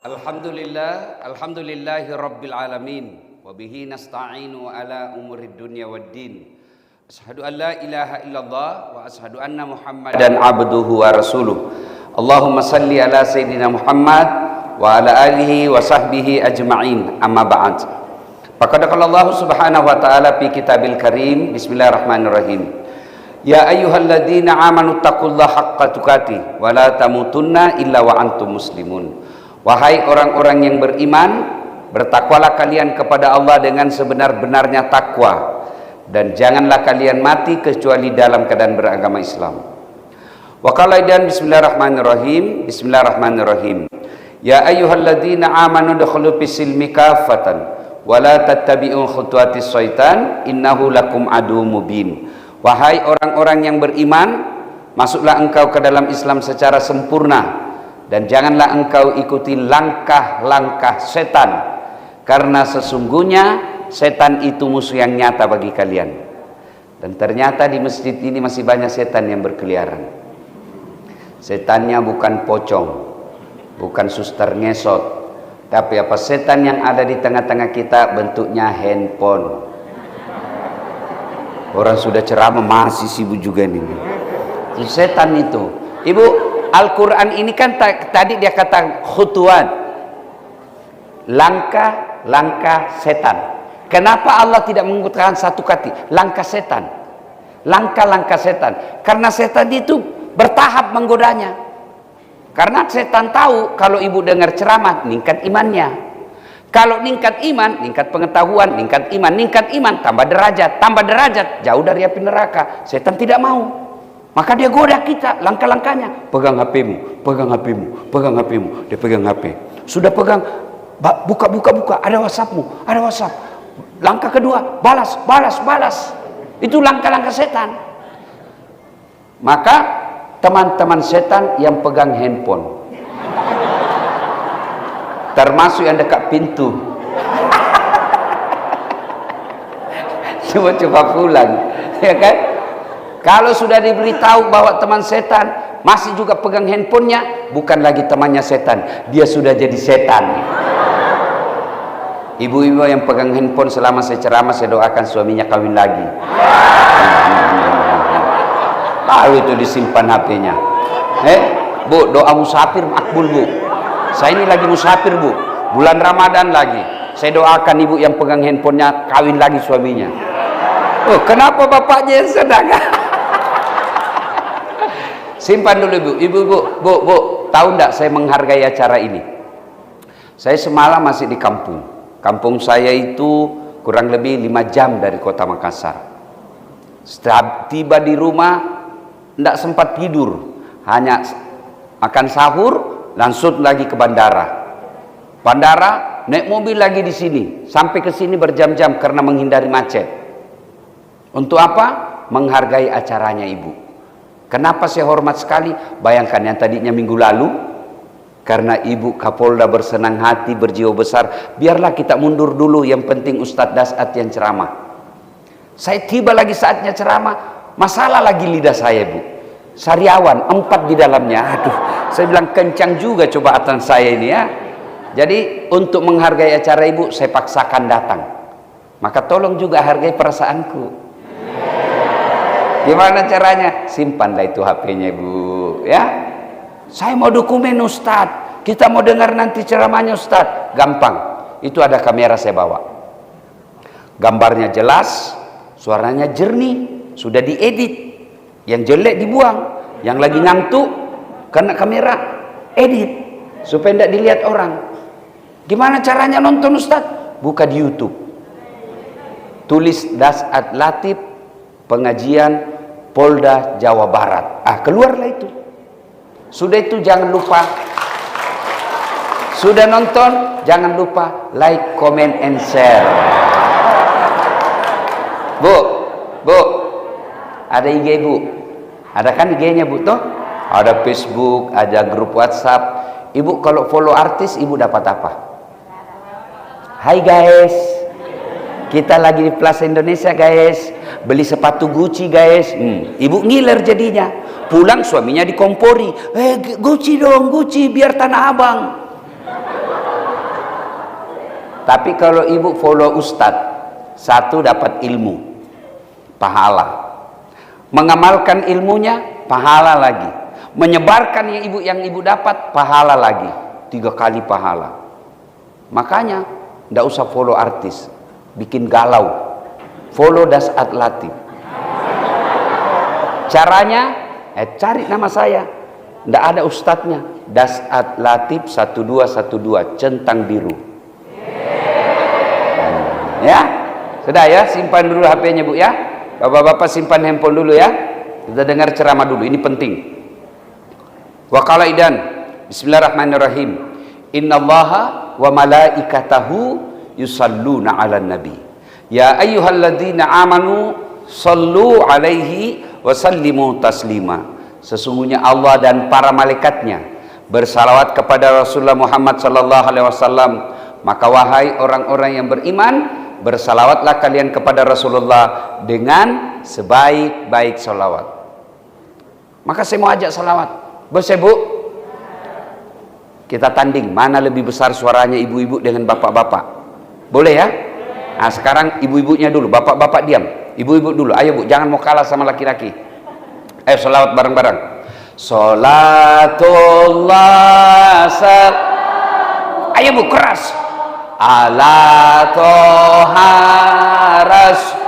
Alhamdulillahi rabbil alamin wa bihi nasta'inu ala umurid dunya waddin. Asyhadu an la ilaha illallah wa asyhadu anna Muhammadan abduhu wa rasuluh. Allahumma salli ala sayyidina Muhammad wa ala alihi wa sahbihi ajma'in. Amma ba'd. Faqad qala Allah subhanahu wa ta'ala fi kitabil karim. Bismillahirrahmanirrahim. Ya ayyuhalladzina amanu taqullaha haqqa tuqatih wa la tamutunna illa wa antum muslimun. Wahai orang-orang yang beriman, bertakwalah kalian kepada Allah dengan sebenar-benarnya takwa, dan janganlah kalian mati kecuali dalam keadaan beragama Islam. Wa qala aidan bismillahirrahmanirrahim. Bismillahirrahmanirrahim. Ya ayyuhalladzina amanu dukhulu fis-silmi kaffatan wa la tattabi'u khutuwatis syaitan innahu lakum aduwwum mubin. Wahai orang-orang yang beriman, masuklah engkau ke dalam Islam secara sempurna, dan janganlah engkau ikuti langkah-langkah setan, karena sesungguhnya setan itu musuh yang nyata bagi kalian. Dan ternyata di masjid ini masih banyak setan yang berkeliaran. Setannya bukan pocong, bukan suster ngesot, tapi apa setan yang ada di tengah-tengah kita bentuknya handphone. Orang sudah ceramah masih sibuk juga nih. Itu setan itu. Ibu, Al-Quran ini kan tadi dia kata khutuwat, langkah-langkah setan. Kenapa Allah tidak menggunakan satu kata langkah setan? Langkah-langkah setan. Karena setan itu bertahap menggodanya. Karena setan tahu kalau ibu dengar ceramah, meningkat imannya. Kalau meningkat iman, meningkat pengetahuan, meningkat iman, tambah derajat, jauh dari api neraka. Setan tidak mau. Maka dia goda kita, langkah-langkahnya. Pegang HP-mu, pegang HP-mu, pegang HP-mu. Dia pegang HP. Sudah pegang, buka, ada WhatsApp-mu, ada WhatsApp. Langkah kedua, balas. Itu langkah-langkah setan. Maka teman-teman setan yang pegang handphone, termasuk yang dekat pintu, coba pulang, ya kan? Kalau sudah diberitahu bahwa teman setan masih juga pegang handphonenya, bukan lagi temannya setan, dia sudah jadi setan. Ibu-ibu yang pegang handphone selama saya ceramah, saya doakan suaminya kawin lagi. Tahu itu disimpan HP-nya. Bu, doa musafir makbul, Bu. Saya ini lagi musafir, Bu, bulan Ramadan lagi. Saya doakan ibu yang pegang handphonenya kawin lagi suaminya. Oh, kenapa bapaknya yang sedang? Simpan dulu, Ibu. Bu, tahu enggak saya menghargai acara ini? Saya semalam masih di kampung. Kampung saya itu kurang lebih 5 jam dari kota Makassar. Setelah tiba di rumah, enggak sempat tidur, hanya makan sahur, langsung lagi ke bandara. Naik mobil lagi di sini, sampai ke sini berjam-jam karena menghindari macet. Untuk apa? Menghargai acaranya ibu. Kenapa saya hormat sekali? Bayangkan yang tadinya minggu lalu, karena ibu Kapolda bersenang hati, berjiwa besar, biarlah kita mundur dulu, yang penting Ustadz Dasat yang ceramah. Saya tiba lagi saatnya ceramah, masalah lagi lidah saya, Bu. Sariawan 4 di dalamnya. Aduh, saya bilang kencang juga cobaan saya ini ya. Jadi untuk menghargai acara ibu, saya paksakan datang. Maka tolong juga hargai perasaanku. Gimana caranya? Simpanlah itu HP-nya, Bu, ya. Saya mau dokumen Ustadz, kita mau dengar nanti ceramahnya Ustadz. Gampang, itu ada kamera saya bawa. Gambarnya jelas, suaranya jernih, sudah diedit. Yang jelek dibuang, yang lagi ngantuk kena kamera edit supaya tidak dilihat orang. Gimana caranya nonton Ustadz? Buka di YouTube, tulis Dasat Latif pengajian Polda Jawa Barat, keluarlah itu. Sudah itu jangan lupa, sudah nonton jangan lupa like, comment, and share. Bu, ada IG, Bu? Ada kan IG-nya, Bu, toh? Ada Facebook, ada grup WhatsApp. Ibu kalau follow artis, ibu dapat apa? Hai guys, kita lagi di Plaza Indonesia guys, beli sepatu Gucci guys. Ibu ngiler jadinya. Pulang suaminya dikompori, Gucci dong, Gucci biar Tanah Abang. Tapi kalau ibu follow ustadz, satu dapat ilmu, pahala. Mengamalkan ilmunya, pahala lagi. Menyebarkan yang ibu dapat, pahala lagi. 3 kali pahala. Makanya, tidak usah follow artis, bikin galau. Follow Dasat Latif. Caranya, cari nama saya. Tidak ada ustadznya. Dasat Latif 1212, centang biru. Ya, sudah ya, simpan dulu HP-nya Bu ya. Bapak-bapak simpan handphone dulu ya. Kita dengar ceramah dulu, ini penting. Wa qala idan, bismillahirrahmanirrahim. Innallaha wa malaikatahu yusalluna 'alan nabi. Ya ayyuhalladzina amanu sallu 'alaihi wa sallimu taslima. Sesungguhnya Allah dan para malaikatnya bersalawat kepada Rasulullah Muhammad sallallahu alaihi wasallam. Maka wahai orang-orang yang beriman, bersalawatlah kalian kepada Rasulullah dengan sebaik-baik salawat. Maka saya mau ajak salawat. Boleh Bu? Kita tanding mana lebih besar suaranya ibu-ibu dengan bapak-bapak. Boleh ya? Nah sekarang ibu-ibunya dulu, bapak-bapak diam. Ibu-ibu dulu, ayo Bu, jangan mau kalah sama laki-laki. Ayo salawat bareng-bareng. Salatullah ayo Bu, keras. Ala toha rasulillah.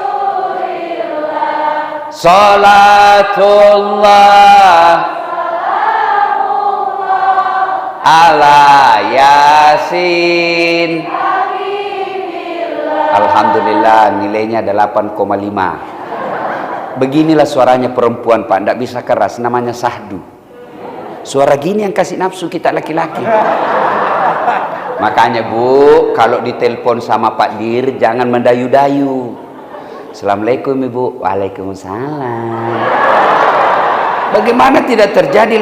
Salatullah ala yasin. Alhamdulillah nilainya 8,5. Beginilah suaranya perempuan Pak, tidak bisa keras, namanya sahdu. Suara gini yang kasih nafsu kita laki-laki. Makanya Bu, kalau ditelepon sama Pak Dir jangan mendayu-dayu. Assalamualaikum Ibu. Waalaikumsalam. Bagaimana tidak terjadi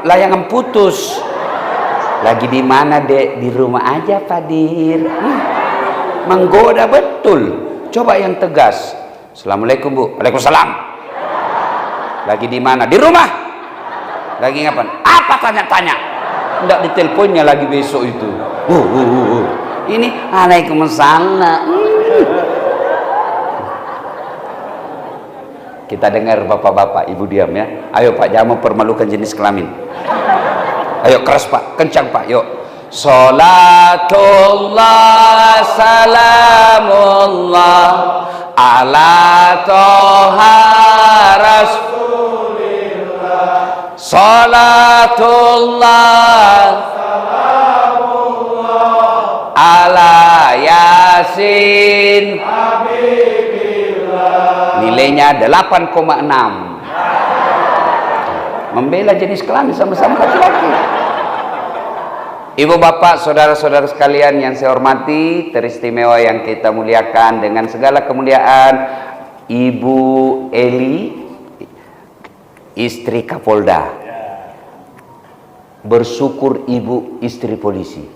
layangan putus? Lagi di mana Dek? Di rumah aja Pak Dir. Menggoda betul. Coba yang tegas. Assalamualaikum Bu. Waalaikumsalam. Lagi di mana? Di rumah. Lagi ngapain? Apa tanya-tanya? Tidak diteleponnya lagi besok itu. Ini Waalaikumsalam. Kita dengar bapak-bapak, ibu diam ya. Ayo Pak, jangan mempermalukan jenis kelamin. Ayo keras Pak, kencang Pak, yuk. Salatullah salamullah ala toha rasulillah. Salatullah salamullah ala yasin habibillah. Nilainya 8,6. Membela jenis kelamin sama-sama laki-laki. Ibu bapak, saudara-saudara sekalian yang saya hormati, teristimewa yang kita muliakan dengan segala kemuliaan, Ibu Eli, istri Kapolda. Bersyukur ibu istri polisi.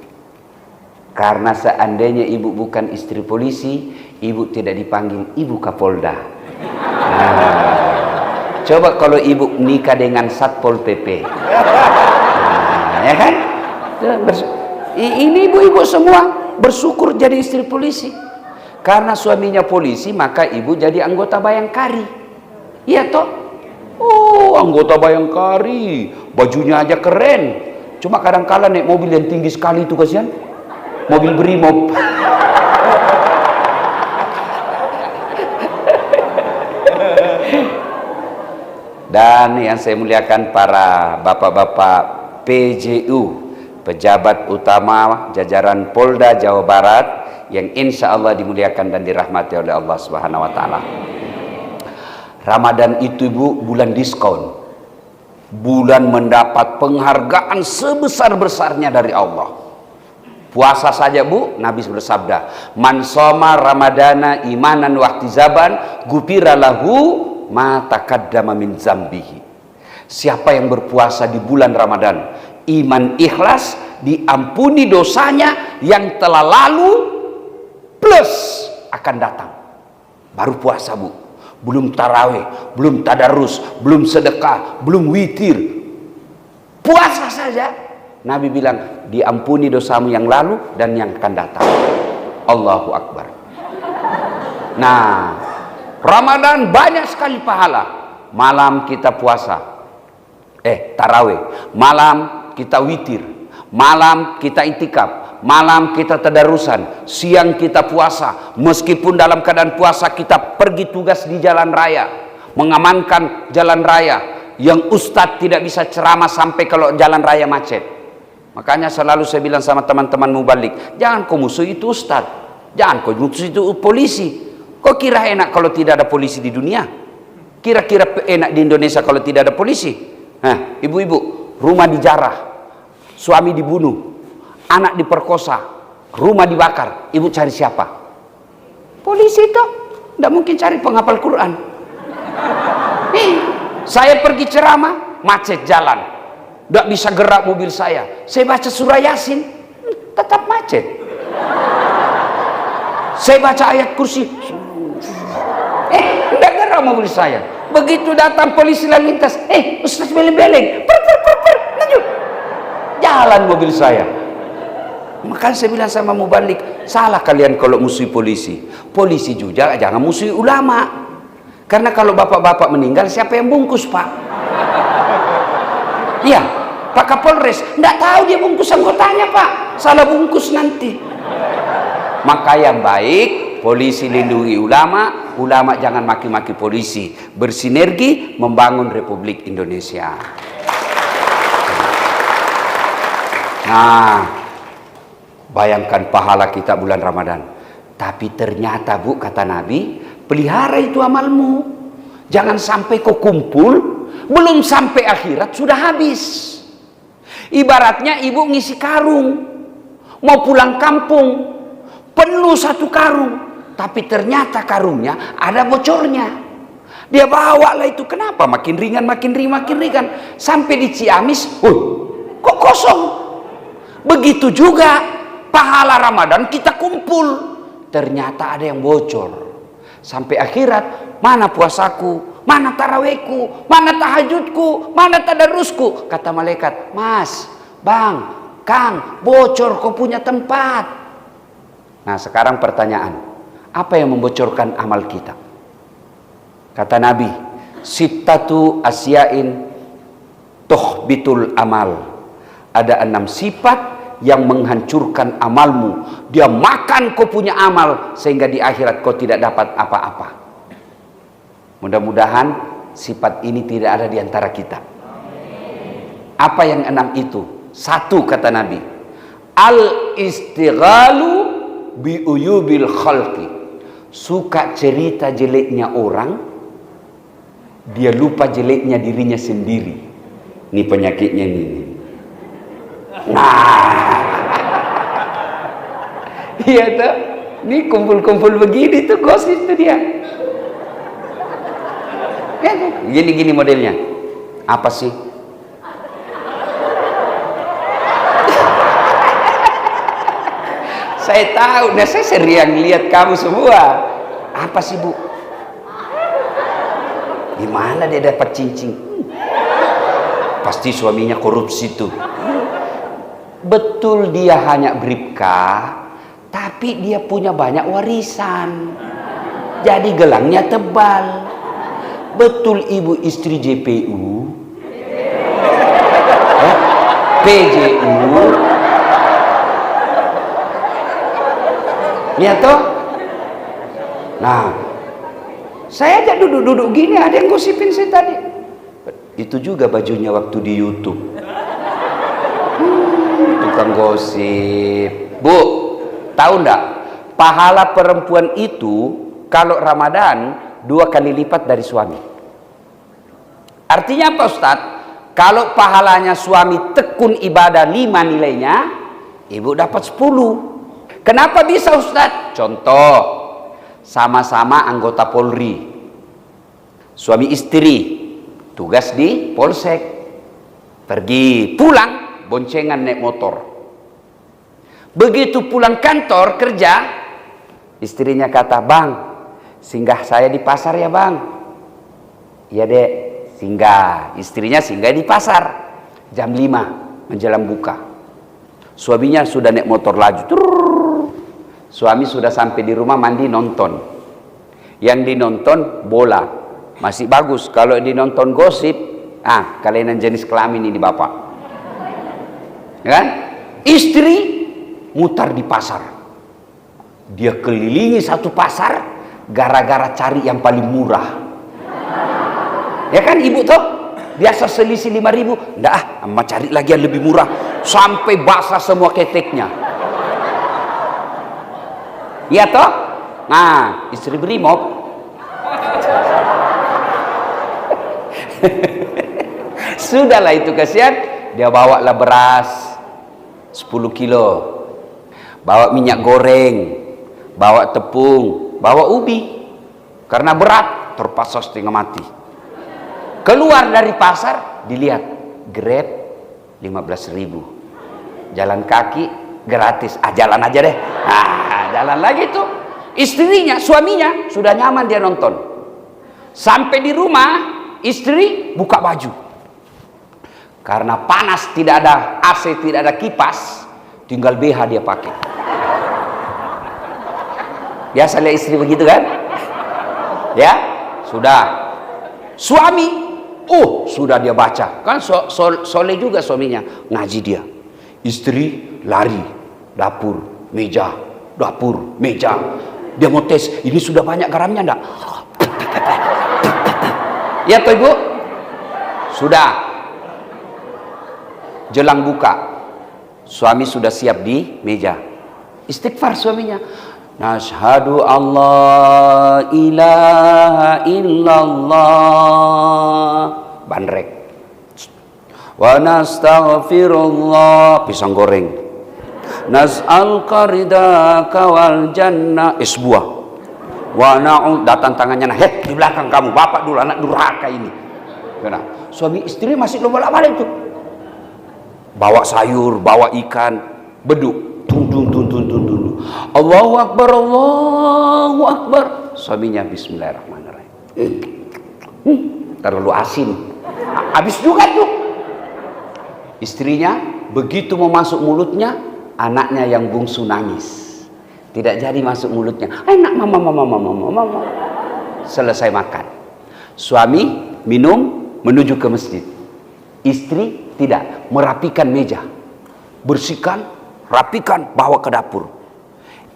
Karena seandainya ibu bukan istri polisi, ibu tidak dipanggil Ibu Kapolda. Coba kalau ibu nikah dengan Satpol PP. Ya kan? Ini ibu-ibu semua bersyukur jadi istri polisi. Karena suaminya polisi, maka ibu jadi anggota Bayangkari. Iya toh? Oh, anggota Bayangkari, bajunya aja keren. Cuma kadang-kala naik mobil yang tinggi sekali itu kasihan. Mobil Brimob. Dan yang saya muliakan para bapak-bapak PJU, pejabat utama jajaran Polda Jawa Barat yang insya Allah dimuliakan dan dirahmati oleh Allah Subhanahu wa Ta'ala. Ramadan itu Bu, bulan diskon, bulan mendapat penghargaan sebesar-besarnya dari Allah. Puasa saja Bu, Nabi bersabda, man soma ramadana imanan wahtizaban gupira lahu ma taqaddama min zambihi. Siapa yang berpuasa di bulan Ramadan, iman ikhlas, diampuni dosanya yang telah lalu plus akan datang. Baru puasa Bu, belum tarawih, belum tadarus, belum sedekah, belum witir. Puasa saja Nabi bilang diampuni dosamu yang lalu dan yang akan datang. Allahu Akbar. Nah, Ramadan banyak sekali pahala. Malam kita puasa, tarawih. Malam kita witir. Malam kita itikaf. Malam kita tadarusan. Siang kita puasa. Meskipun dalam keadaan puasa kita pergi tugas di jalan raya, mengamankan jalan raya, yang ustadz tidak bisa ceramah sampai kalau jalan raya macet. Makanya selalu saya bilang sama teman-teman mubalik, jangan kau musuh itu ustadz, jangan kau musuh itu polisi. Kok kira enak kalau tidak ada polisi di dunia? Kira-kira enak di Indonesia kalau tidak ada polisi? Nah, ibu-ibu, rumah dijarah, suami dibunuh, anak diperkosa, rumah dibakar, ibu cari siapa? Polisi itu tidak mungkin cari penghafal Quran. Saya pergi ceramah, macet jalan, tidak bisa gerak mobil saya baca surah Yasin, tetap macet. Saya baca ayat kursi, tidak gerak mobil saya. Begitu datang polisi lalu lintas, Ustaz beleng-beleng, jalan mobil saya. Maka saya bilang sama mubalik, salah kalian kalau musuhi polisi. Polisi juga jangan musuhi ulama. Karena kalau bapak-bapak meninggal, siapa yang bungkus, Pak? Iya, Pak Kapolres tidak tahu dia bungkus anggotanya, Pak. Salah bungkus nanti. Maka yang baik, polisi lindungi ulama, ulama jangan maki-maki polisi. Bersinergi membangun Republik Indonesia. Nah, bayangkan pahala kita bulan Ramadan. Tapi ternyata, Bu, kata Nabi, pelihara itu amalmu. Jangan sampai kau kumpul, belum sampai akhirat sudah habis. Ibaratnya ibu ngisi karung, mau pulang kampung, penuh satu karung, tapi ternyata karungnya ada bocornya. Dia bawa lah itu, kenapa? Makin ringan, makin ringan. Sampai di Ciamis, kok kosong? Begitu juga pahala Ramadan kita kumpul, ternyata ada yang bocor. Sampai akhirat, mana puasaku, mana tarawihku, mana tahajudku, mana tadarusku? Kata malaikat, Mas, Bang, Kang, bocor kau punya tempat. Nah, sekarang pertanyaan, apa yang membocorkan amal kita? Kata Nabi, sittatu asyain tuhbitul amal. Ada 6 sifat yang menghancurkan amalmu. Dia makan kau punya amal sehingga di akhirat kau tidak dapat apa-apa. Mudah-mudahan sifat ini tidak ada di antara kita. Apa yang 6 itu? 1, kata Nabi, al-istighalu bi uyubil khalqi. Suka cerita jeleknya orang, dia lupa jeleknya dirinya sendiri. Ini penyakitnya ini. Nah, iya tuh, ini kumpul-kumpul begini tuh gosip tuh dia. Gini modelnya. Apa sih? Saya tahu, nah saya sering lihat kamu semua. Apa sih, Bu? Gimana dia dapat cincin? Pasti suaminya korupsi tuh. Betul dia hanya bribka, tapi dia punya banyak warisan. Jadi gelangnya tebal. Betul ibu istri JPU, PJU, ya toh. Nah, saya aja duduk-duduk gini, ada yang gosipin saya tadi. Itu juga bajunya waktu di YouTube. Tukang gosip. Bu, tahu ndak? Pahala perempuan itu kalau Ramadan 2 kali lipat dari suami. Artinya apa, Ustadz? Kalau pahalanya suami tekun ibadah 5 nilainya, ibu dapat 10. Kenapa bisa, Ustadz? Contoh, sama-sama anggota Polri, suami istri, tugas di Polsek, pergi pulang boncengan naik motor. Begitu pulang kantor kerja, istrinya kata, Bang, singgah saya di pasar ya, Bang. Iya, Dek, singgah. Istrinya singgah di pasar jam 5 menjelang buka. Suaminya sudah naik motor laju, Suami sudah sampai di rumah, mandi, nonton. Yang dinonton bola, masih bagus. Kalau dinonton gosip, kalian jenis kelamin ini bapak. Kan? Istri mutar di pasar. Dia kelilingi satu pasar gara-gara cari yang paling murah. Ya kan ibu toh? Biasa selisih 5.000, enggak, amma cari lagi yang lebih murah sampai basah semua keteknya. Iya toh? Nah, istri brimob. Sudahlah itu kasihan, dia bawa lah beras 10 kilo, bawa minyak goreng, bawa tepung, bawa ubi. Karena berat, terpaksa setengah mati. Keluar dari pasar, dilihat Grab 15.000, jalan kaki gratis. Jalan aja deh. Jalan lagi tuh. Istrinya, suaminya sudah nyaman, dia nonton. Sampai di rumah, istri buka baju. Karena panas, tidak ada AC, tidak ada kipas, tinggal BH dia pakai. Biasa lihat istri begitu kan? Ya, sudah. Suami, sudah dia baca. Kan soleh juga suaminya, ngaji dia. Istri lari, dapur, meja, dapur, meja. Dia mau tes, ini sudah banyak garamnya enggak? Ya toh ibu? Sudah. Jelang buka, suami sudah siap di meja. Istighfar suaminya. Nashhadu Allah ilaha illallah. Bandrek. Wa nastaghfirullah. Pisang goreng. Nas'aluka ridaka wal jannah. Es buah. Wa na'ud. Datang tangannya, di belakang kamu, bapak dulu, anak durhaka ini. Karena suami istri masih lomba-lomba itu. Bawa sayur, bawa ikan, beduk, tung. Allahu Akbar, Allahu Akbar. Suaminya bismillahirrahmanirrahim. Terlalu asin. Habis juga tuh. Istrinya begitu mau masuk mulutnya, anaknya yang bungsu nangis. Tidak jadi masuk mulutnya. Enak mama. Selesai makan. Suami minum, menuju ke masjid. Istri tidak, merapikan meja, bersihkan, rapikan, bawa ke dapur.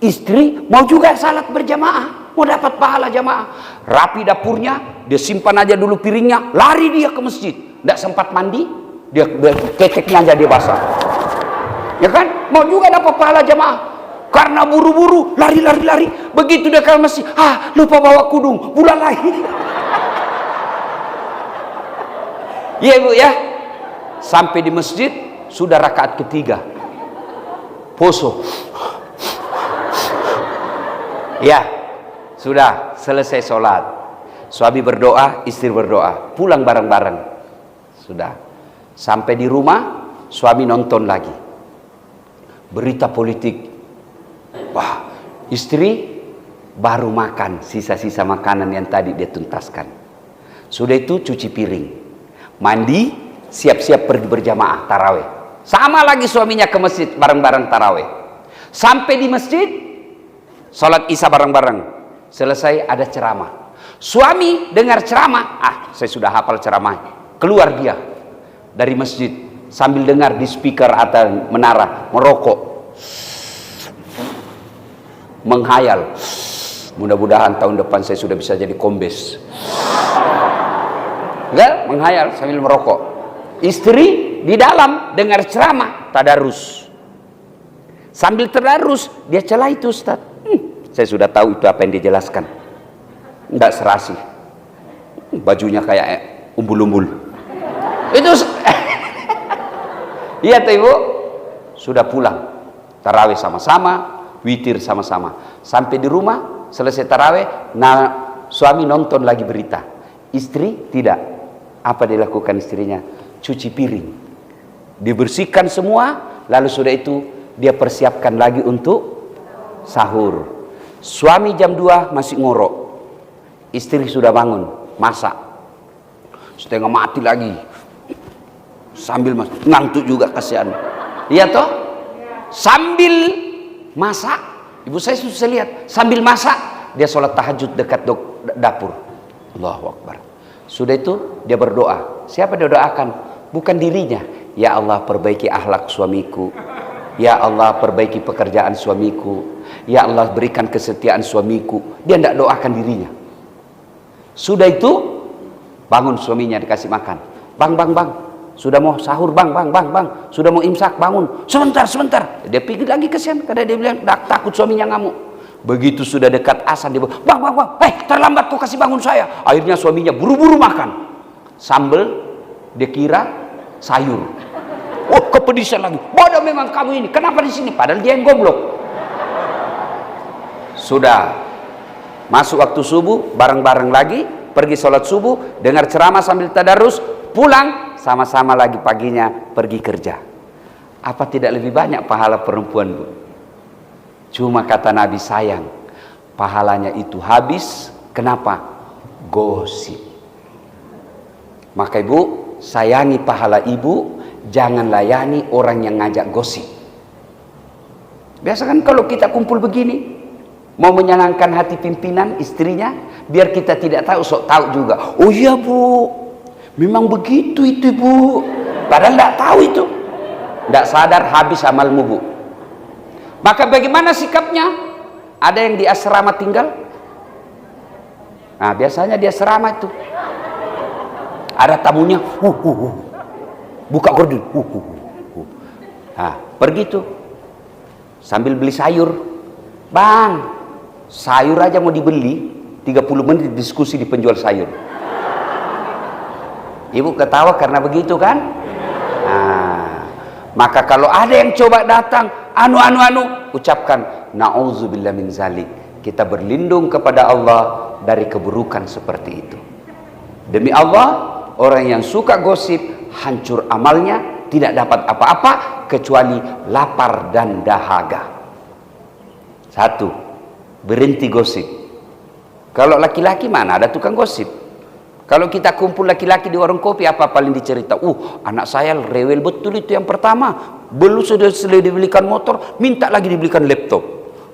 Istri mau juga salat berjamaah, mau dapat pahala jamaah. Rapi dapurnya, dia simpan aja dulu piringnya, lari dia ke masjid. Tidak sempat mandi, dia keteknya aja dia basah. Ya kan? Mau juga dapat pahala jamaah. Karena buru-buru, lari. Begitu dia ke masjid, lupa bawa kudung, pulang lagi. Iya ibu ya. Sampai di masjid, sudah rakaat ketiga. Poso. Ya, sudah selesai sholat. Suami berdoa, istri berdoa. Pulang bareng-bareng. Sudah. Sampai di rumah, suami nonton lagi. Berita politik. Wah, istri baru makan sisa-sisa makanan yang tadi dia tuntaskan. Sudah itu cuci piring. Mandi, siap-siap pergi berjamaah taraweh. Sama lagi suaminya ke masjid bareng-bareng taraweh. Sampai di masjid, sholat isya bareng-bareng. Selesai ada ceramah. Suami dengar ceramah, saya sudah hafal ceramah. Keluar dia dari masjid sambil dengar di speaker atau menara, merokok, menghayal. Mudah-mudahan tahun depan saya sudah bisa jadi kombes. Enggak, menghayal sambil merokok. Istri di dalam dengar ceramah, tadarus. Sambil tadarus, dia celah itu Ustaz. Saya sudah tahu itu apa yang dijelaskan. Enggak serasi. Bajunya kayak umbul-umbul. Itu iya tuh ibu. Sudah pulang. Tarawih sama-sama, witir sama-sama. Sampai di rumah, selesai tarawih, suami nonton lagi berita. Istri tidak. Apa dilakukan istrinya? Cuci piring, dibersihkan semua, lalu sudah itu dia persiapkan lagi untuk sahur. Suami jam 2 masih ngorok, istri sudah bangun masak, setengah mati lagi sambil ngantuk juga kasihan. Iya toh, sambil masak Ibu saya lihat sambil masak dia sholat tahajud dekat dapur. Allahu Akbar. Sudah itu dia berdoa. Siapa dia doakan? Bukan dirinya. Ya Allah, perbaiki akhlak suamiku. Ya Allah, perbaiki pekerjaan suamiku. Ya Allah, berikan kesetiaan suamiku. Dia tidak doakan dirinya. Sudah itu bangun suaminya, dikasih makan. Bang, sudah mau sahur, bang. Sudah mau imsak, bangun. Sebentar. Dia pergi lagi kesian karena dia bilang takut suaminya ngamuk. Begitu sudah dekat asar dia bilang, bang, terlambat kau kasih bangun saya. Akhirnya suaminya buru-buru makan. Sambal dia kira sayur. Oh, kepedisan lagi. Bodoh memang kamu ini. Kenapa di sini? Padahal dia yang goblok. Sudah masuk waktu subuh, bareng-bareng lagi pergi sholat subuh, dengar ceramah sambil tadarus, pulang sama-sama lagi paginya pergi kerja. Apa tidak lebih banyak pahala perempuan, Bu? Cuma kata Nabi, sayang pahalanya itu habis. Kenapa? Gosip. Maka ibu sayangi pahala ibu, jangan layani orang yang ngajak gosip. Biasa kan kalau kita kumpul begini, mau menyenangkan hati pimpinan istrinya, biar kita tidak tahu, sok tahu juga. Oh iya Bu, memang begitu itu Bu. Padahal tidak tahu itu. Tidak sadar habis amalmu Bu. Maka bagaimana sikapnya? Ada yang di asrama tinggal? Nah biasanya di asrama itu ada tamunya, buka gorden, nah pergi tuh sambil beli sayur. Bang, sayur aja mau dibeli 30 menit diskusi di penjual sayur. Ibu ketawa karena begitu kan? Nah, maka kalau ada yang coba datang anu ucapkan na'udzubillah min zalik. Kita berlindung kepada Allah dari keburukan seperti itu. Demi Allah, orang yang suka gosip hancur amalnya, tidak dapat apa-apa kecuali lapar dan dahaga. Satu, berhenti gosip. Kalau laki-laki mana ada tukang gosip? Kalau kita kumpul laki-laki di warung kopi, apa paling dicerita? Anak saya rewel betul itu yang pertama. Belum sudah dibelikan motor, minta lagi dibelikan laptop.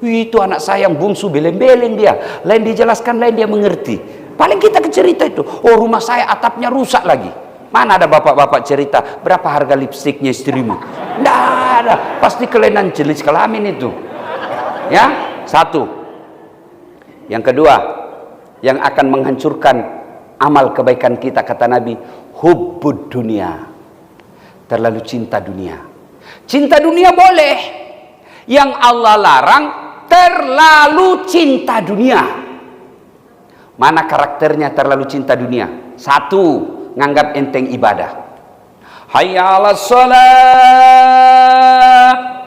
Itu anak saya yang bungsu, beleng-beleng dia. Lain dijelaskan, lain dia mengerti. Paling kita cerita itu. Oh, rumah saya atapnya rusak lagi. Mana ada bapak-bapak cerita, berapa harga lipstiknya istrimu? Nggak ada. Pasti kelainan jenis kelamin itu. Ya, satu. Yang kedua, yang akan menghancurkan amal kebaikan kita, kata Nabi, hubbud dunia. Terlalu cinta dunia. Cinta dunia boleh. Yang Allah larang, terlalu cinta dunia. Mana karakternya terlalu cinta dunia? Satu, nganggap enteng ibadah. Hayya 'alas shalah.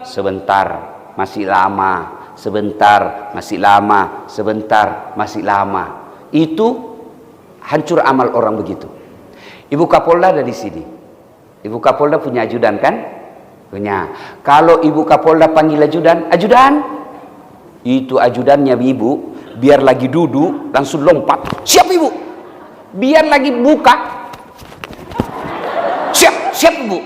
Sebentar, masih lama. Sebentar, masih lama. Sebentar, masih lama. Itu hancur amal orang begitu. Ibu Kapolda ada di sini. Ibu Kapolda punya ajudan kan? Punya. Kalau Ibu Kapolda panggil ajudan, itu ajudannya ibu, biar lagi duduk langsung lompat. Siap ibu. Biar lagi buka. Siap ibu.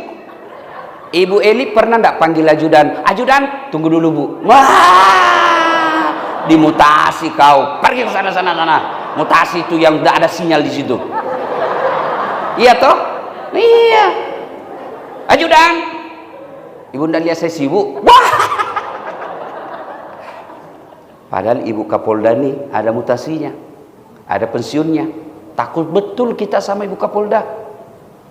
Ibu Eli pernah enggak panggil ajudan? Ajudan, tunggu dulu Bu. Wah, dimutasi kau. Pergi ke sana. Mutasi itu yang tidak ada sinyal di situ. Iya toh? Iya. Ajudan. Ibu ndak lihat saya sibuk. Wah. Padahal Ibu Kapolda ini ada mutasinya, ada pensiunnya. Takut betul kita sama Ibu Kapolda.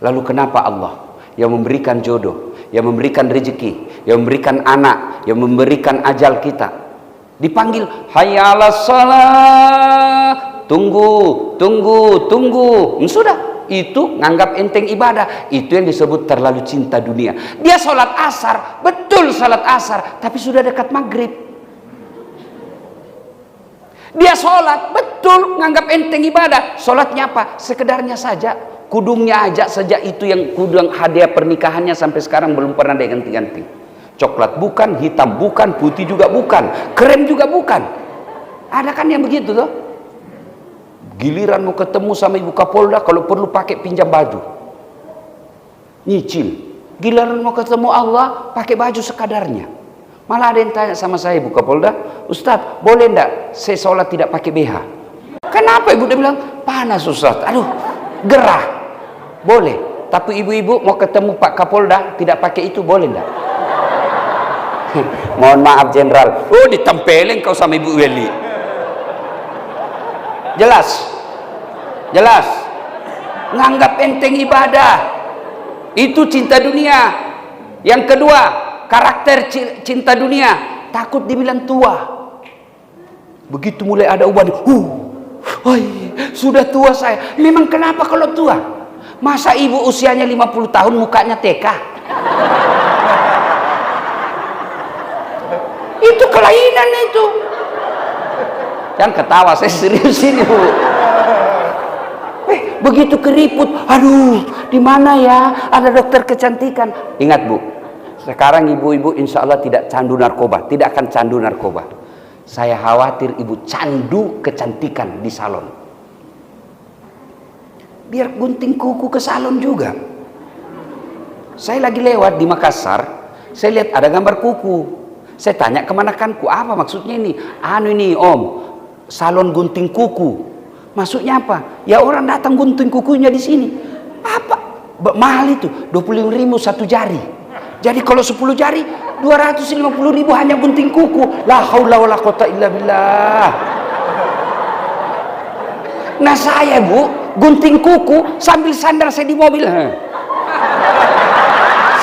Lalu kenapa Allah yang memberikan jodoh, yang memberikan rezeki, yang memberikan anak, yang memberikan ajal kita, dipanggil hayya 'alas shalah, tunggu. Sudah, itu nganggap enteng ibadah. Itu yang disebut terlalu cinta dunia. Dia sholat asar, betul sholat asar, tapi sudah dekat maghrib. Dia sholat, betul, nganggap enteng ibadah. Sholatnya apa? Sekedarnya saja. Kudungnya aja sejak itu yang kudung hadiah pernikahannya sampai sekarang belum pernah dia ganti-ganti. Coklat bukan, hitam bukan, putih juga bukan, krem juga bukan. Ada kan yang begitu tuh? Giliran mau ketemu sama Ibu Kapolda, kalau perlu pakai pinjam baju. Nyicil. Giliran mau ketemu Allah, pakai baju sekadarnya. Malah ada yang tanya sama saya, Bu Kapolda, Ustadz, boleh enggak saya sholat tidak pakai BH? Kenapa ibu? Dia bilang, panas Ustadz. Aduh, gerah. Boleh. Tapi ibu-ibu mau ketemu Pak Kapolda tidak pakai itu, boleh enggak? Mohon maaf Jenderal. Oh, ditempelin kau sama Ibu Weli. Jelas. Jelas. Nganggap enteng ibadah. Itu cinta dunia. Yang kedua, karakter cinta dunia, takut dibilang tua. Begitu mulai ada uban, sudah tua saya. Memang kenapa kalau tua? Masa ibu usianya 50 tahun mukanya TK? Itu kelainan itu. Jangan ketawa, saya serius ini, Bu. Begitu keriput, aduh, di mana ya ada dokter kecantikan? Ingat, Bu, sekarang ibu-ibu insya Allah tidak candu narkoba, tidak akan candu narkoba. Saya khawatir ibu candu kecantikan di salon. Biar gunting kuku ke salon juga. Saya lagi lewat di Makassar, saya lihat ada gambar kuku. Saya tanya kemanakanku, apa maksudnya ini? Anu ini Om, salon gunting kuku. Maksudnya apa? Ya orang datang gunting kukunya di sini. Apa? Mahal itu, 25.000 satu jari. Jadi kalau 10 jari 250.000 hanya gunting kuku. La haula wala quwata illa billah. Nah saya, Bu, gunting kuku sambil sandar saya di mobil.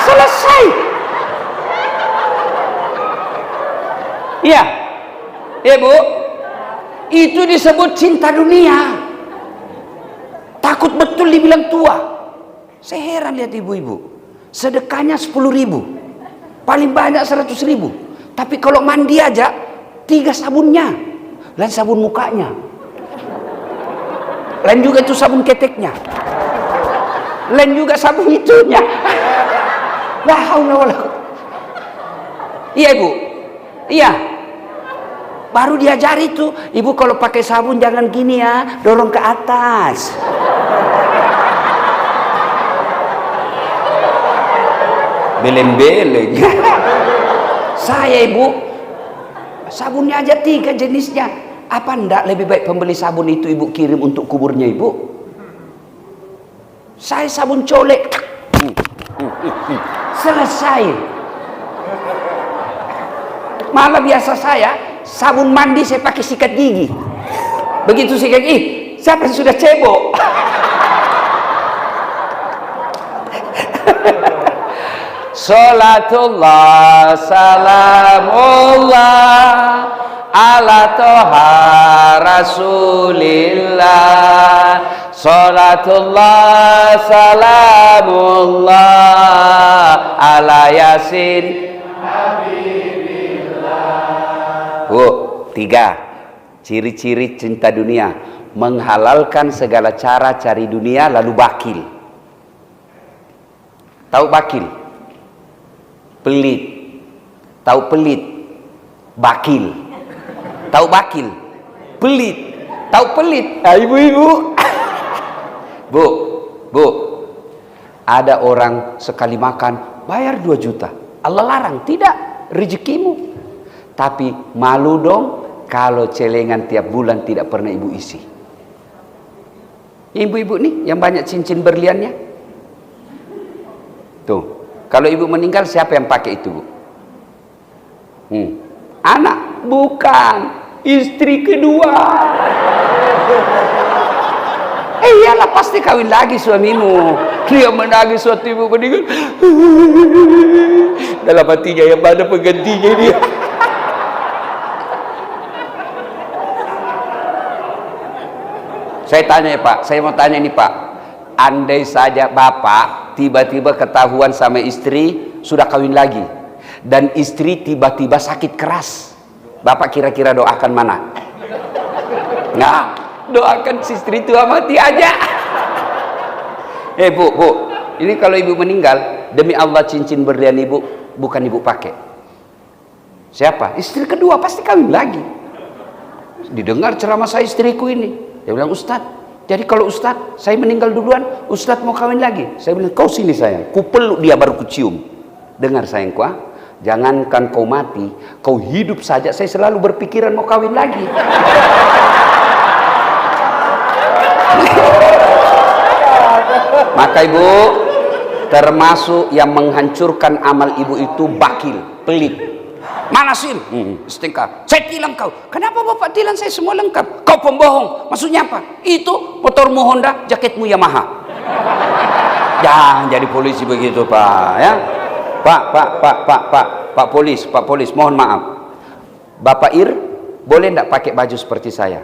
Selesai. Iya. Ya, Bu. Itu disebut cinta dunia. Takut betul dibilang tua. Saya heran lihat ibu-ibu. Sedekahnya 10.000, paling banyak 100.000. Tapi kalau mandi aja 3 sabunnya, lain sabun mukanya, lain juga itu sabun keteknya, lain juga sabun itunya. La haula wala quwwata. Iya Ibu, iya. Baru diajari tuh, ibu kalau pakai sabun jangan gini ya, dorong ke atas. Beleng-beleng. Saya ibu, sabunnya aja 3 jenisnya. Apa enggak lebih baik pembeli sabun itu ibu kirim untuk kuburnya ibu? Saya sabun colek. Selesai. Malah biasa saya sabun mandi saya pakai sikat gigi. Begitu sikat gigi, siapa yang sudah cebok? Salatullah salamullah ala toha rasulillah. Salatullah salamullah ala yasin habibillah. Bu, 3 ciri-ciri cinta dunia: menghalalkan segala cara cari dunia lalu bakil. Tahu bakil? Pelit. Tahu pelit? Bakil. Tahu bakil? Pelit. Tahu pelit? Nah, ibu-ibu. Bu, ada orang sekali makan bayar 2 juta. Allah larang, tidak, rezekimu. Tapi malu dong kalau celengan tiap bulan tidak pernah ibu isi. Ibu-ibu nih yang banyak cincin berliannya. Tuh, kalau ibu meninggal siapa yang pakai itu, Bu? Anak? Bukan, istri kedua. Iyalah pasti kawin lagi suamimu. Dia menangis waktu ibu meninggal. Dalam hatinya yang mana penggantinya dia. Saya tanya ya Pak, saya mau tanya nih Pak, andai saja Bapak tiba-tiba ketahuan sama istri sudah kawin lagi, dan istri tiba-tiba sakit keras, Bapak kira-kira doakan mana? Nah, doakan si istri tua mati aja. Bu, ini kalau ibu meninggal, demi Allah cincin berlian ibu bukan ibu pakai. Siapa? Istri kedua pasti kawin lagi. Didengar ceramah saya istriku ini. Dia bilang, Ustadz, jadi kalau Ustadz saya meninggal duluan, Ustadz mau kawin lagi. Saya bilang, kau sini sayang, ku peluk dia baru ku cium. Dengar sayangku, jangankan kau mati, kau hidup saja saya selalu berpikiran mau kawin lagi. Maka ibu, termasuk yang menghancurkan amal ibu itu bakil, pelit. Mana sil? Setingkah. Saya tilang kau. Kenapa bapak tilang saya semua lengkap? Kau pembohong. Maksudnya apa? Itu motormu Honda, jaketmu Yamaha. Jangan jadi polisi begitu pak, ya. Pak polis, mohon maaf. Bapak Ir, boleh enggak pakai baju seperti saya?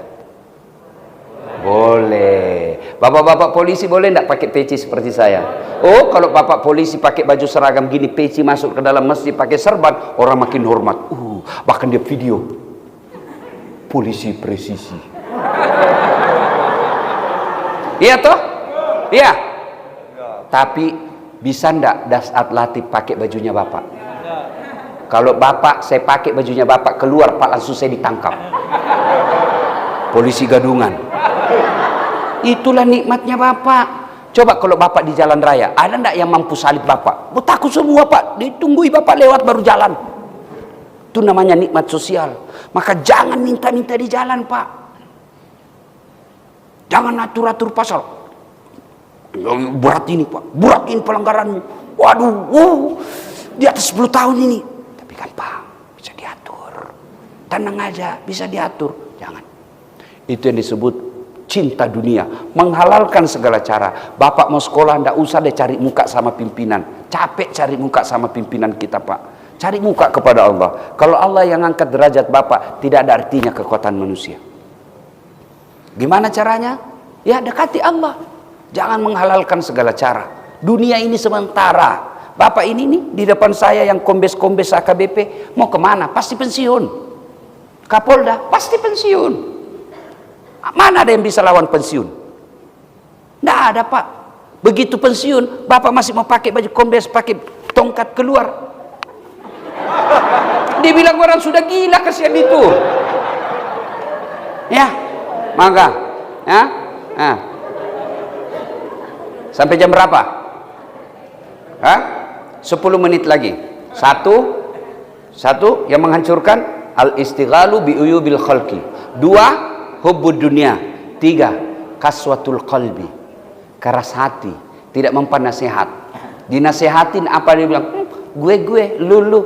Boleh. Bapak-bapak polisi boleh enggak pakai peci seperti saya? Oh, kalau bapak polisi pakai baju seragam gini, peci masuk ke dalam masjid pakai serban, orang makin hormat. Bahkan dia video. Polisi presisi. Iya toh? Iya. Tapi bisa ndak Dasat Latif pakai bajunya bapak? Kalau bapak saya pakai bajunya bapak keluar pak, langsung saya ditangkap. Polisi gadungan. Itulah nikmatnya bapak. Coba kalau bapak di jalan raya, ada ndak yang mampu salib bapak? Takut semua pak, ditunggui bapak lewat baru jalan. Itu namanya nikmat sosial. Maka jangan minta-minta di jalan pak. Jangan atur-atur pasal. Berat ini pak, berat ini pelanggaranmu. Waduh, di atas 10 tahun ini. Tapi gampang, bisa diatur. Tenang aja, bisa diatur. Jangan. Itu yang disebut cinta dunia, menghalalkan segala cara. Bapak mau sekolah, ndak usah deh cari muka sama pimpinan. Capek cari muka sama pimpinan kita pak. Cari muka kepada Allah. Kalau Allah yang angkat derajat bapak, tidak ada artinya kekuatan manusia. Gimana caranya? Ya dekati Allah. Jangan menghalalkan segala cara. Dunia ini sementara. Bapak ini nih di depan saya yang kombes-kombes AKBP mau kemana? Pasti pensiun. Kapolda pasti pensiun. Mana ada yang bisa lawan pensiun? Nggak ada pak. Begitu pensiun, bapak masih mau pakai baju kombes, pakai tongkat keluar. Dibilang orang sudah gila kasihan itu. Ya, maka, ya, nah. Sampai jam berapa? 10 menit lagi. Satu yang menghancurkan al-istighalu bi uyubil khalqi. 2, hubbud dunia. 3, kaswatul qalbi, keras hati, tidak mempan nasihat. Dinasehatin apa dia bilang? Gue, lu.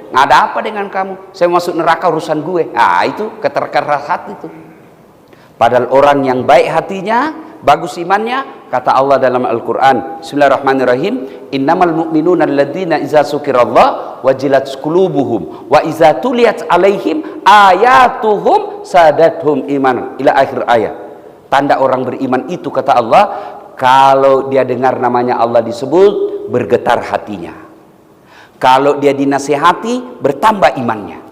Nggak ada apa dengan kamu? Saya masuk neraka urusan gue. Itu keras hati itu. Padahal orang yang baik hatinya, bagus imannya, kata Allah dalam Al-Quran, Bismillahirrahmanirrahim, innamal mu'minuna alladzina iza sukirallah wajilat qulubuhum wa iza tuliyat alaihim ayatuhum sadathum iman, ila akhir ayat. Tanda orang beriman itu, kata Allah, kalau dia dengar namanya Allah disebut, bergetar hatinya. Kalau dia dinasihati, bertambah imannya.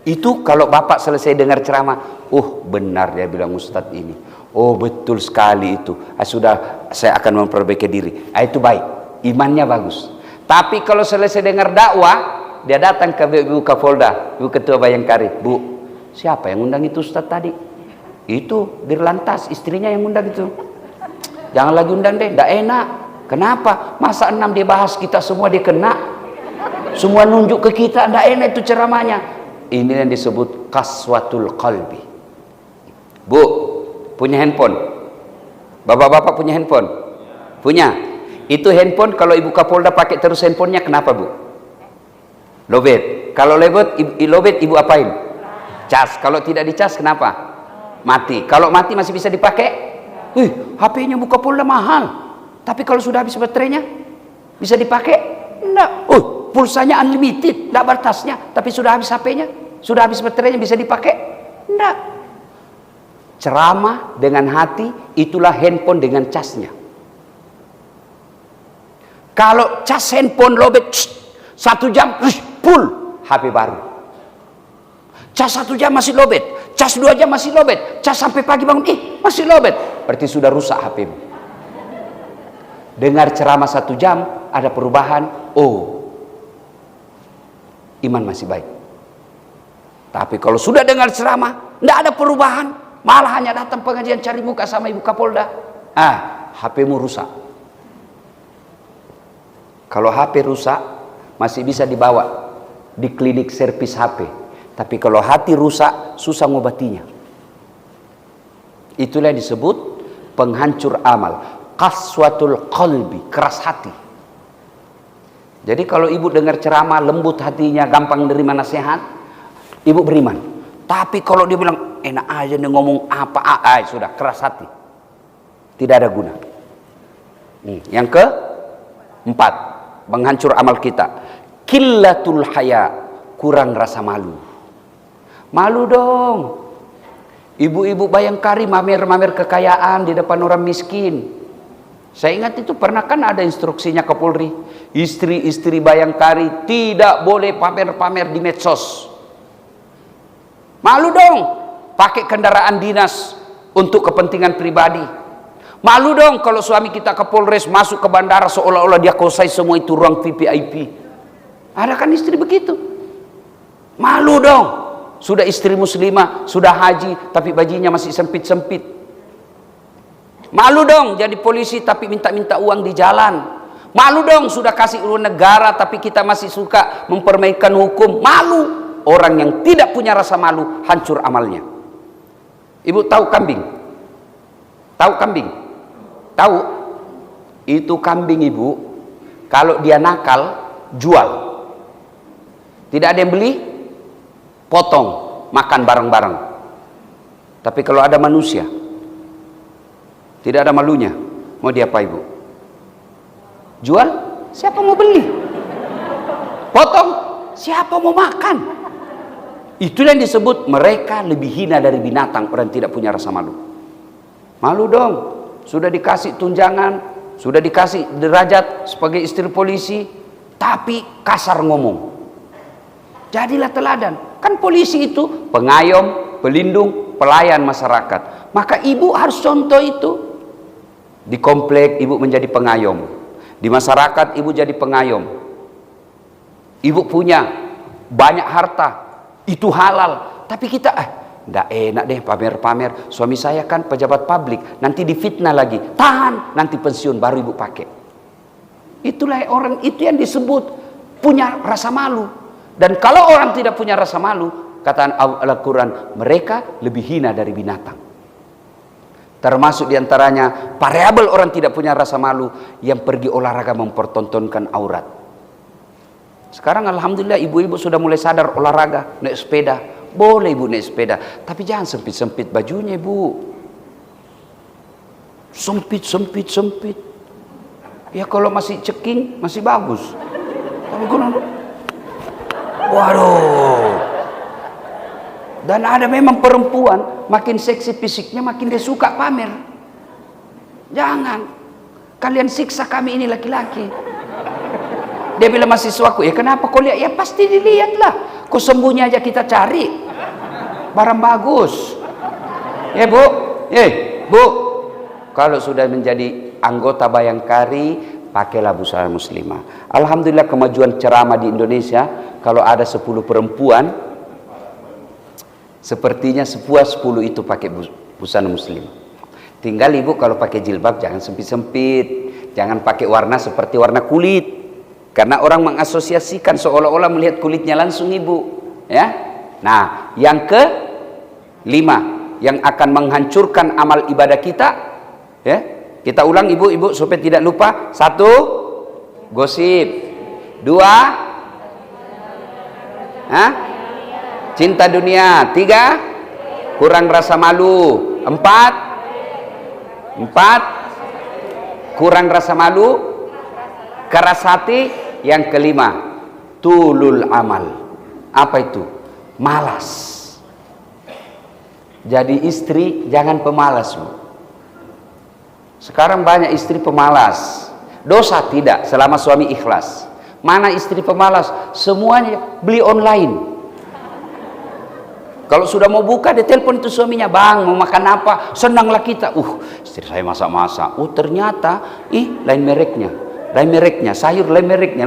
Itu kalau bapak selesai dengar ceramah, benar dia bilang ustadz ini. Betul sekali itu. Sudah, saya akan memperbaiki diri. Itu baik, imannya bagus. Tapi kalau selesai dengar dakwah, dia datang ke Ibu Kapolda, Ibu Ketua Bayangkari. Bu, siapa yang undang itu ustadz tadi? Itu Dirlantas, istrinya yang undang itu. Jangan lagi undang deh, tidak enak. Kenapa? Masa 6 dia bahas kita semua dia kena. Semua nunjuk ke kita, tidak enak itu ceramahnya. Ini yang disebut kaswatul qalbi. Bu, punya handphone? Bapak-bapak punya handphone? Punya. Itu handphone kalau Ibu Kapolda pakai terus handphonenya, kenapa Bu? Lowbat. Kalau lowbat Ibu apain? Cas. Kalau tidak dicas kenapa? Mati. Kalau mati masih bisa dipakai? HP-nya Bu Kapolda mahal. Tapi kalau sudah habis baterainya bisa dipakai? Enggak. Pulsanya unlimited, enggak batasnya. Tapi sudah habis HP-nya, sudah habis baterainya, bisa dipakai? Enggak. Ceramah dengan hati, itulah handphone dengan casnya. Kalau cas handphone lobet 1 jam full, HP baru. Cas 1 jam masih lobet, cas 2 jam masih lobet, cas sampai pagi bangun masih lobet, berarti sudah rusak HP-mu. Dengar ceramah 1 jam ada perubahan, iman masih baik. Tapi kalau sudah dengar ceramah tidak ada perubahan, malah hanya datang pengajian cari muka sama Ibu Kapolda, HP-mu rusak. Kalau HP rusak, masih bisa dibawa di klinik servis HP. Tapi kalau hati rusak, susah ngobatinya. Itulah yang disebut penghancur amal. Qaswatul qalbi, keras hati. Jadi kalau ibu dengar ceramah, lembut hatinya, gampang nerima nasihat, ibu beriman. Tapi kalau dia bilang, enak aja nih ngomong apa, sudah keras hati. Tidak ada guna. Yang keempat, penghancur amal kita. Qillatul haya, kurang rasa malu. Malu dong. Ibu-ibu Bayangkari mamer-mamer kekayaan di depan orang miskin. Saya ingat itu pernah kan ada instruksinya Kapolri. Istri-istri Bayangkari tidak boleh pamer-pamer di medsos. Malu dong pakai kendaraan dinas untuk kepentingan pribadi. Malu dong kalau suami kita ke Polres masuk ke bandara seolah-olah dia kuasai semua itu ruang VVIP. Ada kan istri begitu. Malu dong. Sudah istri muslimah, sudah haji, tapi bajunya masih sempit-sempit. Malu dong jadi polisi tapi minta-minta uang di jalan. Malu dong sudah kasih uang negara tapi kita masih suka mempermainkan hukum. Malu. Orang yang tidak punya rasa malu hancur amalnya. Ibu tahu kambing? Tahu kambing? Tahu? Itu kambing ibu, kalau dia nakal, jual. Tidak ada yang beli, potong, makan bareng-bareng. Tapi kalau ada manusia, tidak ada malunya, mau diapa ibu? Jual? Siapa mau beli? Potong? Siapa mau makan? Itulah yang disebut mereka lebih hina dari binatang, orang tidak punya rasa malu. Malu dong, sudah dikasih tunjangan, sudah dikasih derajat sebagai istri polisi, tapi kasar ngomong. Jadilah teladan. Kan polisi itu pengayom, pelindung, pelayan masyarakat. Maka ibu harus contoh itu. Di komplek ibu menjadi pengayom, di masyarakat ibu jadi pengayom. Ibu punya banyak harta, itu halal, tapi kita nggak enak deh pamer-pamer. Suami saya kan pejabat publik, nanti difitnah lagi. Tahan, nanti pensiun baru ibu pakai. Itulah orang itu yang disebut punya rasa malu. Dan kalau orang tidak punya rasa malu, kata Al-Quran, mereka lebih hina dari binatang. Termasuk diantaranya variabel orang tidak punya rasa malu yang pergi olahraga mempertontonkan aurat. Sekarang alhamdulillah ibu-ibu sudah mulai sadar olahraga, naik sepeda. Boleh ibu naik sepeda, tapi jangan sempit-sempit bajunya ibu. Sempit. Ya kalau masih ceking masih bagus. Tapi kalau waduh. Dan ada memang perempuan makin seksi fisiknya makin dia suka pamer. Jangan. Kalian siksa kami ini laki-laki. Dia bilang mahasiswaku, ya kenapa kau lihat? Ya pasti dilihatlah. Kau sembunyi aja kita cari barang bagus. Ya bu, bu. Kalau sudah menjadi anggota Bayangkari, pakailah busana muslimah. Alhamdulillah kemajuan ceramah di Indonesia. Kalau ada 10 perempuan, sepertinya 10 itu pakai busana muslimah. Tinggal ibu kalau pakai jilbab jangan sempit-sempit, jangan pakai warna seperti warna kulit. Karena orang mengasosiasikan seolah-olah melihat kulitnya langsung ibu, ya. Nah, yang ke-5 yang akan menghancurkan amal ibadah kita, ya. Kita ulang ibu-ibu supaya tidak lupa. 1, gosip. 2, cinta dunia. 3, kurang rasa malu. 4, kurang rasa malu, keras hati. Yang ke-5, tulul amal. Apa itu? Malas. Jadi istri jangan pemalas bu. Sekarang banyak istri pemalas. Dosa tidak selama suami ikhlas. Mana istri pemalas? Semuanya beli online. Kalau sudah mau buka dia telepon itu suaminya, bang mau makan apa? Senanglah kita. Istri saya masak-masak. Ternyata lain mereknya, sayur lain mereknya,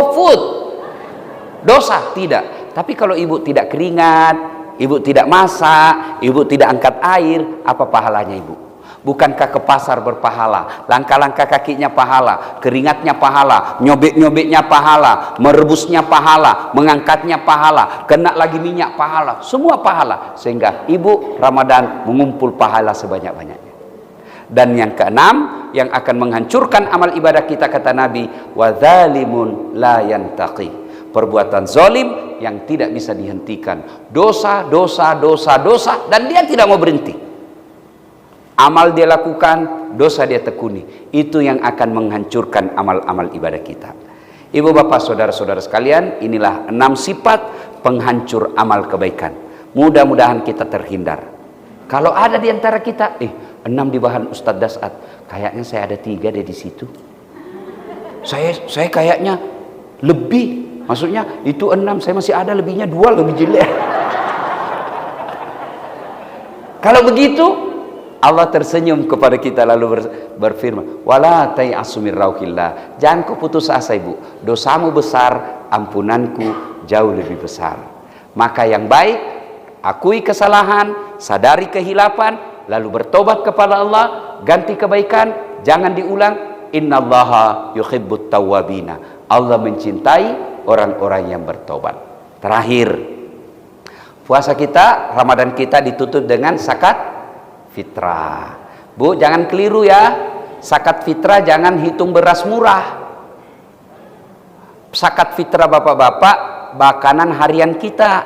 food. Dosa tidak. Tapi kalau ibu tidak keringat, ibu tidak masak, ibu tidak angkat air, apa pahalanya ibu? Bukankah ke pasar berpahala? Langkah-langkah kakinya pahala, keringatnya pahala, nyobek-nyobeknya pahala, merebusnya pahala, mengangkatnya pahala, kena lagi minyak pahala, semua pahala. Sehingga ibu Ramadan mengumpul pahala sebanyak-banyaknya. Dan yang keenam, yang akan menghancurkan amal ibadah kita, kata Nabi, wa dzalimun la yantaqi. Perbuatan zalim yang tidak bisa dihentikan. Dosa, dosa, dosa, dosa, dan dia tidak mau berhenti. Amal dia lakukan, dosa dia tekuni. Itu yang akan menghancurkan amal-amal ibadah kita. Ibu bapak saudara-saudara sekalian, inilah 6 sifat penghancur amal kebaikan. Mudah-mudahan kita terhindar. Kalau ada di antara kita, 6 di bahan Ustadz Dasat, kayaknya saya ada 3 deh di situ. Saya kayaknya lebih, maksudnya itu 6, saya masih ada lebihnya 2, lebih jelek. Kalau begitu, Allah tersenyum kepada kita lalu berfirman, wala tai'asu min rauhillah. Jangan kau putus asa ibu, dosamu besar, ampunanku jauh lebih besar. Maka yang baik, akui kesalahan, sadari kehilapan, lalu bertobat kepada Allah, ganti kebaikan, jangan diulang. Innallaha yuhibbut tawwabina. Allah mencintai orang-orang yang bertobat. Terakhir, puasa kita, Ramadan kita ditutup dengan zakat fitrah. Bu, jangan keliru ya. Zakat fitrah jangan hitung beras murah. Zakat fitrah bapak-bapak, makanan harian kita.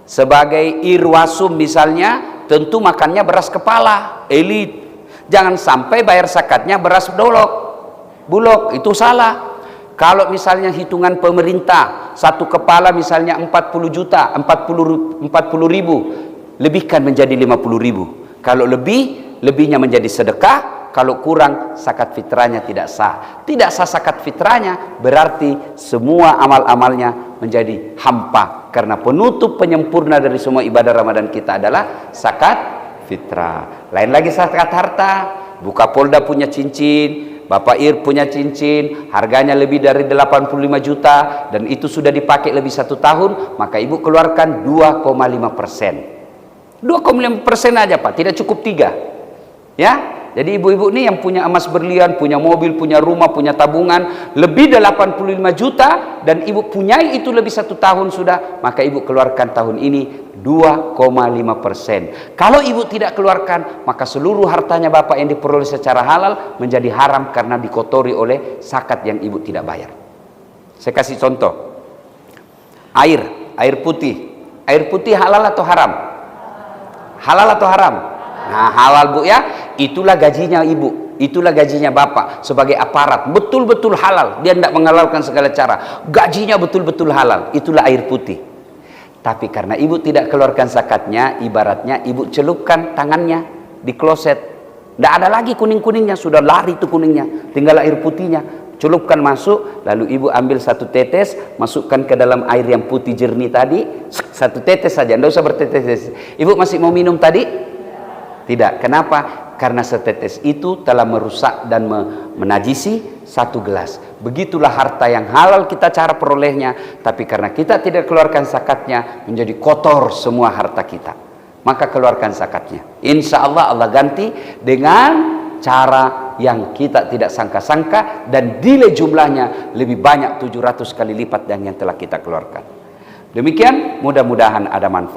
Sebagai irwasum misalnya, tentu makannya beras kepala, elit. Jangan sampai bayar zakatnya beras bulog, itu salah. Kalau misalnya hitungan pemerintah, satu kepala misalnya 40 juta, 40 ribu, lebihkan menjadi 50 ribu. Kalau lebihnya menjadi sedekah. Kalau kurang, zakat fitrahnya tidak sah. Tidak sah zakat fitrahnya, berarti semua amal-amalnya menjadi hampa. Karena penutup penyempurna dari semua ibadah Ramadan kita adalah zakat fitrah. Lain lagi zakat harta. Buka Polda punya cincin, Bapak Ir punya cincin, harganya lebih dari 85 juta, dan itu sudah dipakai lebih 1 tahun, maka ibu keluarkan 2,5%. 2,5% aja Pak, tidak cukup 3. Ya, jadi ibu-ibu nih yang punya emas berlian, punya mobil, punya rumah, punya tabungan lebih dari 85 juta, dan ibu punyai itu lebih 1 tahun sudah, maka ibu keluarkan tahun ini 2,5%. Kalau ibu tidak keluarkan, maka seluruh hartanya bapak yang diperoleh secara halal menjadi haram karena dikotori oleh zakat yang ibu tidak bayar. Saya kasih contoh. Air putih. Air putih halal atau haram? Halal atau haram? Nah, halal bu ya. Itulah gajinya ibu, itulah gajinya bapak sebagai aparat, betul-betul halal. Dia tidak menghalalkan segala cara, gajinya betul-betul halal. Itulah air putih. Tapi karena ibu tidak keluarkan zakatnya, ibaratnya ibu celupkan tangannya di kloset, tidak ada lagi kuning-kuningnya, sudah lari itu kuningnya, tinggal air putihnya. Celupkan masuk, lalu ibu ambil 1 tetes, masukkan ke dalam air yang putih jernih tadi, 1 tetes saja, tidak usah bertetes. Ibu masih mau minum tadi? Tidak. Kenapa? Karena setetes itu telah merusak dan menajisi 1 gelas. Begitulah harta yang halal kita cara perolehnya, tapi karena kita tidak keluarkan zakatnya, menjadi kotor semua harta kita. Maka keluarkan zakatnya. Insya Allah Allah ganti dengan cara yang kita tidak sangka-sangka, dan nilai jumlahnya lebih banyak 700 kali lipat dari yang telah kita keluarkan. Demikian, mudah-mudahan ada manfaat.